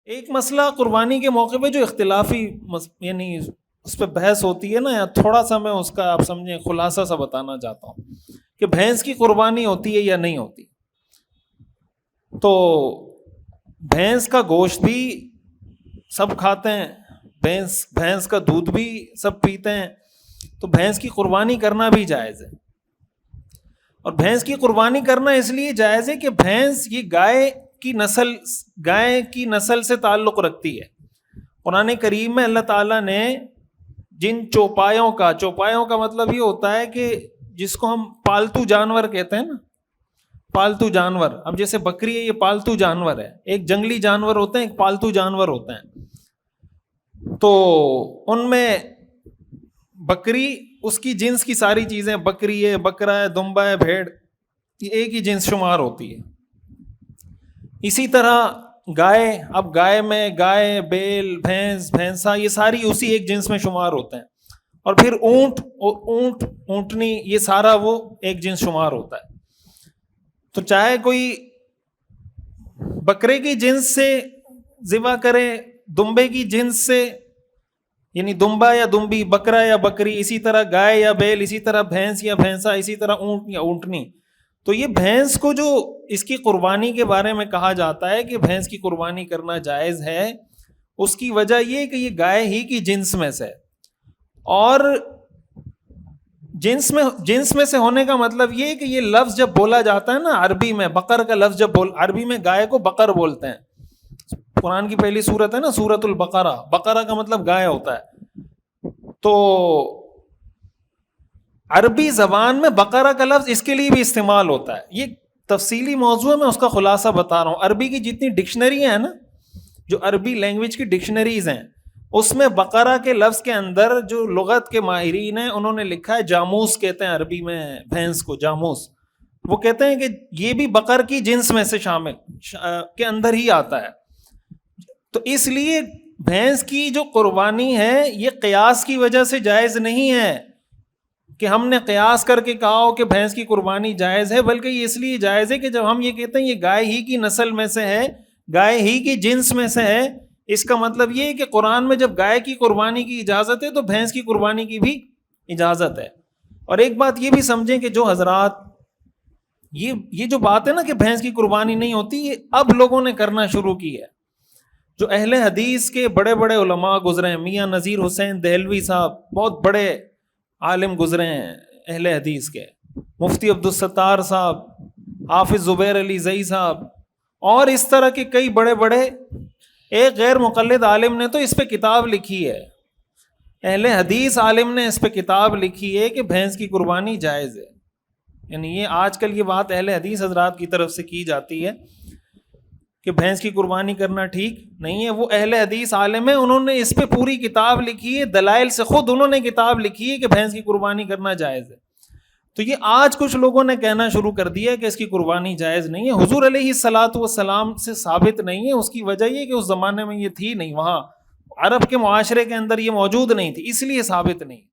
ایک مسئلہ قربانی کے موقع پہ جو اختلافی یعنی اس پہ بحث ہوتی ہے نا، یا تھوڑا سا میں اس کا آپ سمجھیں خلاصہ سا بتانا چاہتا ہوں کہ بھینس کی قربانی ہوتی ہے یا نہیں ہوتی. تو بھینس کا گوشت بھی سب کھاتے ہیں، بھینس کا دودھ بھی سب پیتے ہیں، تو بھینس کی قربانی کرنا بھی جائز ہے. اور بھینس کی قربانی کرنا اس لیے جائز ہے کہ بھینس یہ گائے کی نسل سے تعلق رکھتی ہے. قرآن کریم میں اللہ تعالیٰ نے جن چوپایوں کا مطلب یہ ہوتا ہے کہ جس کو ہم پالتو جانور کہتے ہیں نا، پالتو جانور. اب جیسے بکری ہے، یہ پالتو جانور ہے. ایک جنگلی جانور ہوتے ہیں، ایک پالتو جانور ہوتے ہیں. تو ان میں بکری، اس کی جنس کی ساری چیزیں، بکری ہے، بکرا ہے، دمبا ہے، بھیڑ، یہ ایک ہی جنس شمار ہوتی ہے. اسی طرح گائے، اب گائے میں گائے، بیل، بھینس، بھینسا، یہ ساری اسی ایک جنس میں شمار ہوتے ہیں. اور پھر اونٹ، اونٹنی، یہ سارا وہ ایک جنس شمار ہوتا ہے. تو چاہے کوئی بکرے کی جنس سے ذبح کرے، دمبے کی جنس سے، یعنی دمبا یا دمبی، بکرا یا بکری، اسی طرح گائے یا بیل، اسی طرح بھینس یا بھینسا، اسی طرح اونٹ یا اونٹنی. تو یہ بھینس کو جو اس کی قربانی کے بارے میں کہا جاتا ہے کہ بھینس کی قربانی کرنا جائز ہے، اس کی وجہ یہ کہ یہ گائے ہی کی جنس میں سے. اور جنس میں سے ہونے کا مطلب یہ کہ یہ لفظ جب بولا جاتا ہے نا عربی میں، بقر کا لفظ عربی میں گائے کو بقر بولتے ہیں. قرآن کی پہلی سورت ہے نا، سورت البقرہ، بقرہ کا مطلب گائے ہوتا ہے. تو عربی زبان میں بقرہ کا لفظ اس کے لیے بھی استعمال ہوتا ہے. یہ تفصیلی موضوع ہے، میں اس کا خلاصہ بتا رہا ہوں. عربی کی جتنی ڈکشنری ہیں نا، جو عربی لینگویج کی ڈکشنریز ہیں، اس میں بقرہ کے لفظ کے اندر جو لغت کے ماہرین ہیں انہوں نے لکھا ہے جاموس کہتے ہیں عربی میں بھینس کو، جاموس. وہ کہتے ہیں کہ یہ بھی بقر کی جنس میں سے شامل کے اندر ہی آتا ہے. تو اس لیے بھینس کی جو قربانی ہے یہ قیاس کی وجہ سے جائز نہیں ہے کہ ہم نے قیاس کر کے کہا ہو کہ بھینس کی قربانی جائز ہے، بلکہ یہ اس لیے جائز ہے کہ جب ہم یہ کہتے ہیں یہ گائے ہی کی نسل میں سے ہے، گائے ہی کی جنس میں سے ہے، اس کا مطلب یہ ہے کہ قرآن میں جب گائے کی قربانی کی اجازت ہے تو بھینس کی قربانی کی بھی اجازت ہے. اور ایک بات یہ بھی سمجھیں کہ جو حضرات یہ جو بات ہے نا کہ بھینس کی قربانی نہیں ہوتی، یہ اب لوگوں نے کرنا شروع کی ہے. جو اہل حدیث کے بڑے بڑے علماء گزرے ہیں، میاں نذیر حسین دہلوی صاحب بہت بڑے عالم گزرے ہیں اہل حدیث کے، مفتی عبدالستار صاحب، حافظ زبیر علی زئی صاحب، اور اس طرح کے کئی بڑے بڑے. ایک غیر مقلد عالم نے تو اس پہ کتاب لکھی ہے، اہل حدیث عالم نے اس پہ کتاب لکھی ہے کہ بھینس کی قربانی جائز ہے. یعنی یہ آج کل یہ بات اہل حدیث حضرات کی طرف سے کی جاتی ہے کہ بھینس کی قربانی کرنا ٹھیک نہیں ہے. وہ اہل حدیث عالم ہیں، انہوں نے اس پہ پوری کتاب لکھی ہے، دلائل سے خود انہوں نے کتاب لکھی ہے کہ بھینس کی قربانی کرنا جائز ہے. تو یہ آج کچھ لوگوں نے کہنا شروع کر دیا کہ اس کی قربانی جائز نہیں ہے. حضور علیہ الصلوۃ والسلام سے ثابت نہیں ہے. اس کی وجہ یہ کہ اس زمانے میں یہ تھی نہیں، وہاں عرب کے معاشرے کے اندر یہ موجود نہیں تھی، اس لیے ثابت نہیں.